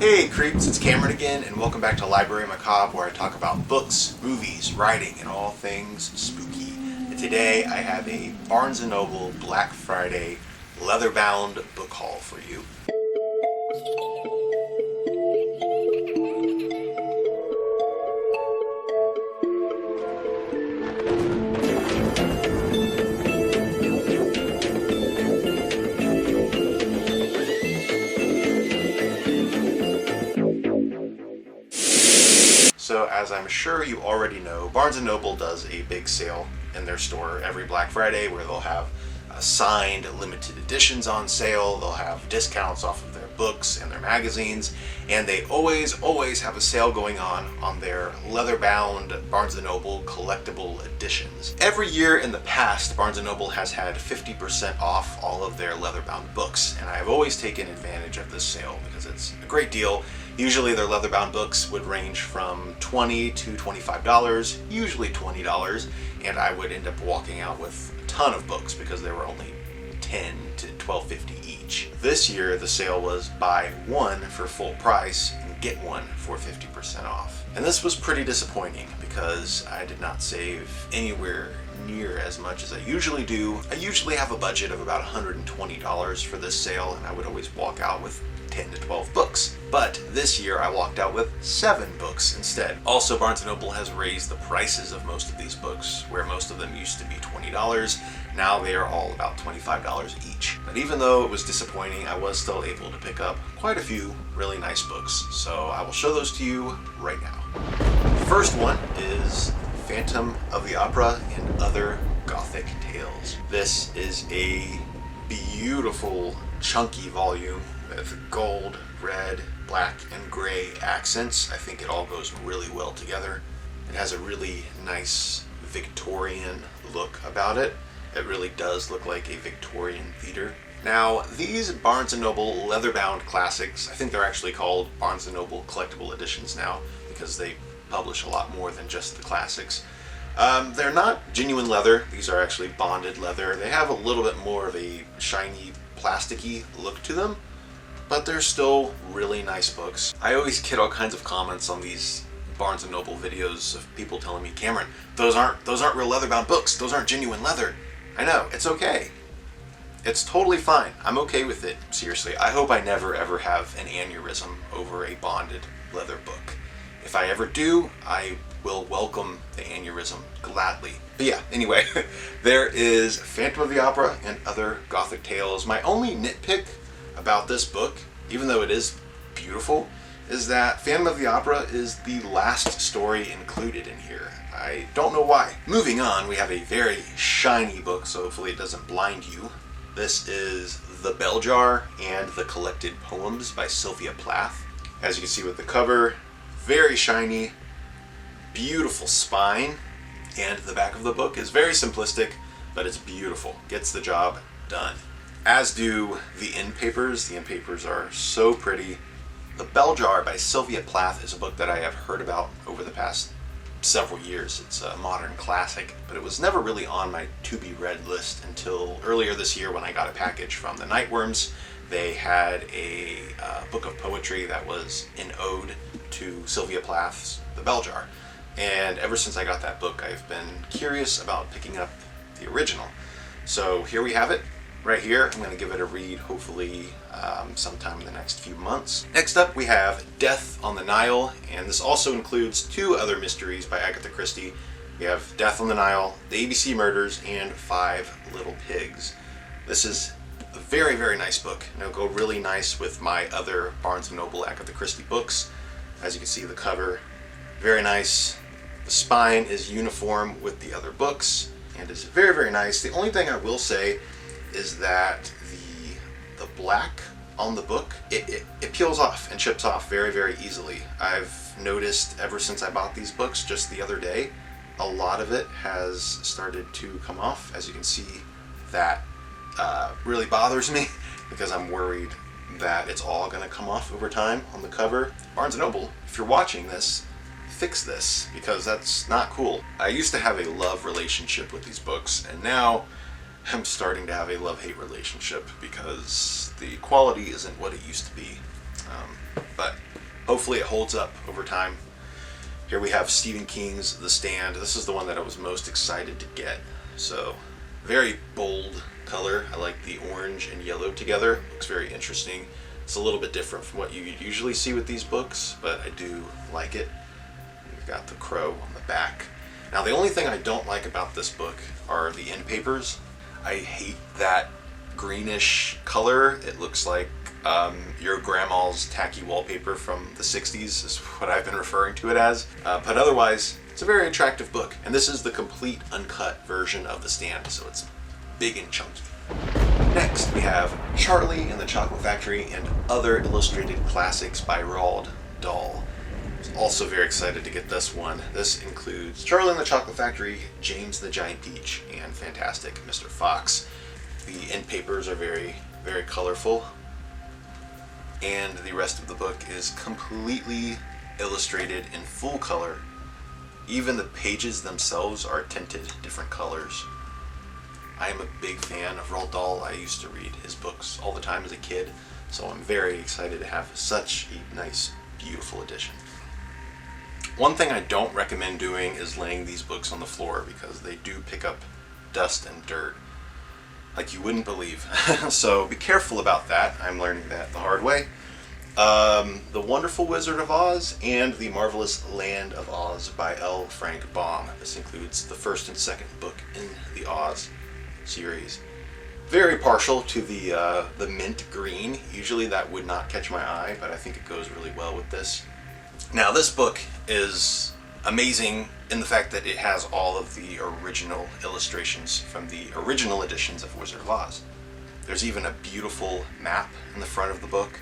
Hey creeps, it's Cameron again, and welcome back to Library Macabre, where I talk about books, movies, writing, and all things spooky. And today I have a Barnes & Noble Black Friday leather-bound book haul for you. So as I'm sure you already know, Barnes & Noble does a big sale in their store every Black Friday where they'll have signed limited editions on sale, they'll have discounts off of their books and their magazines, and they always have a sale going on their leather-bound Barnes & Noble collectible editions. Every year in the past, Barnes & Noble has had 50% off all of their leather-bound books, and I've always taken advantage of this sale because it's a great deal. Usually their leather-bound books would range from $20 to $25, usually $20, and I would end up walking out with a ton of books because they were only $10 to $12.50 each. This year the sale was buy one for full price and get one for 50% off. And this was pretty disappointing because I did not save anywhere near as much as I usually do. I usually have a budget of about $120 for this sale, and I would always walk out with 10 to 12 books. But this year I walked out with 7 books instead. Also, Barnes & Noble has raised the prices of most of these books, where most of them used to be $20. Now they are all about $25 each. But even though it was disappointing, I was still able to pick up quite a few really nice books. So I will show those to you right now. The first one is Phantom of the Opera and Other Gothic Tales. This is a beautiful, chunky volume with gold, red, black, and gray accents. I think it all goes really well together. It has a really nice Victorian look about it. It really does look like a Victorian theater. Now, these Barnes & Noble leather-bound classics, I think they're actually called Barnes & Noble collectible editions now because they publish a lot more than just the classics. They're not genuine leather. These are actually bonded leather. They have a little bit more of a shiny, plasticky look to them, but they're still really nice books. I always get all kinds of comments on these Barnes & Noble videos of people telling me, Cameron, those aren't real leather-bound books. Those aren't genuine leather. I know, it's okay. It's totally fine. I'm okay with it. Seriously, I hope I never ever have an aneurysm over a bonded leather book. If I ever do, I will welcome the aneurysm gladly. But yeah, anyway, there is Phantom of the Opera and Other Gothic Tales. My only nitpick about this book, even though it is beautiful, is that Phantom of the Opera is the last story included in here. I don't know why. Moving on, we have a very shiny book, so hopefully it doesn't blind you. This is The Bell Jar and the Collected Poems by Sylvia Plath. As you can see with the cover, very shiny, beautiful spine, and the back of the book is very simplistic, but it's beautiful. Gets the job done. As do the end papers. The end papers are so pretty. The Bell Jar by Sylvia Plath is a book that I have heard about over the past several years. It's a modern classic, but it was never really on my to-be-read list until earlier this year when I got a package from the Nightworms. They had a book of poetry that was an ode to Sylvia Plath's The Bell Jar. And ever since I got that book, I've been curious about picking up the original. So here we have it. Right here, I'm going to give it a read, hopefully sometime in the next few months. Next up, we have Death on the Nile, and this also includes 2 other mysteries by Agatha Christie. We have Death on the Nile, The ABC Murders, and 5 Little Pigs. This is a very, very nice book, and it'll go really nice with my other Barnes & Noble Agatha Christie books. As you can see, the cover, very nice. The spine is uniform with the other books, and is very, very nice. The only thing I will say is that the black on the book, it peels off and chips off very, very easily. I've noticed ever since I bought these books just the other day, a lot of it has started to come off. As you can see, that really bothers me because I'm worried that it's all going to come off over time on the cover. Barnes & Noble, if you're watching this, fix this, because that's not cool. I used to have a love relationship with these books, and now I'm starting to have a love-hate relationship because the quality isn't what it used to be. But Hopefully it holds up over time. Here we have Stephen King's The Stand. This is the one that I was most excited to get. So, very bold color. I like the orange and yellow together. Looks very interesting. It's a little bit different from what you usually see with these books, but I do like it. We've got the crow on the back. Now, the only thing I don't like about this book are the end papers. I hate that greenish color. It looks like your grandma's tacky wallpaper from the 60s is what I've been referring to it as. But otherwise, it's a very attractive book. And this is the complete uncut version of The Stand, so it's big and chunky. Next, we have Charlie and the Chocolate Factory and Other Illustrated Classics by Roald Dahl. Also very excited to get this one. This includes Charlie and the Chocolate Factory, James the Giant Peach, and Fantastic Mr. Fox. The end papers are very, very colorful, and the rest of the book is completely illustrated in full color. Even the pages themselves are tinted different colors. I am a big fan of Roald Dahl. I used to read his books all the time as a kid, so I'm very excited to have such a nice, beautiful edition. One thing I don't recommend doing is laying these books on the floor because they do pick up dust and dirt like you wouldn't believe. So be careful about that. I'm learning that the hard way. The Wonderful Wizard of Oz and The Marvelous Land of Oz by L. Frank Baum. This includes the first and second book in the Oz series. Very partial to the mint green. Usually that would not catch my eye, but I think it goes really well with this. Now, this book is amazing in the fact that it has all of the original illustrations from the original editions of Wizard of Oz. There's even a beautiful map in the front of the book,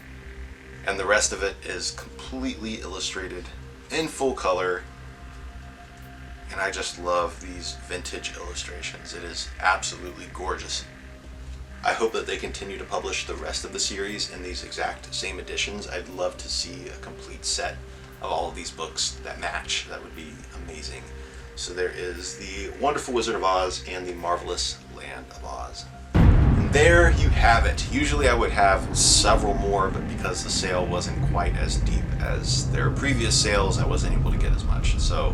and the rest of it is completely illustrated in full color, and I just love these vintage illustrations. It is absolutely gorgeous. I hope that they continue to publish the rest of the series in these exact same editions. I'd love to see a complete set of all of these books that match. That would be amazing. So there is The Wonderful Wizard of Oz and The Marvelous Land of Oz. And there you have it. Usually I would have several more, but because the sale wasn't quite as deep as their previous sales, I wasn't able to get as much. So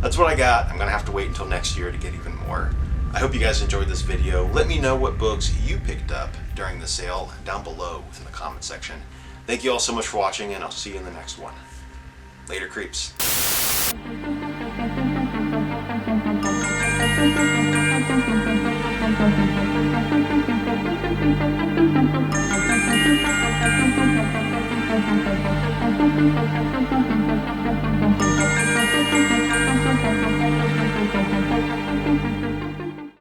that's what I got. I'm gonna have to wait until next year to get even more. I hope you guys enjoyed this video. Let me know what books you picked up during the sale down below in the comment section. Thank you all so much for watching, and I'll see you in the next one. Later, creeps.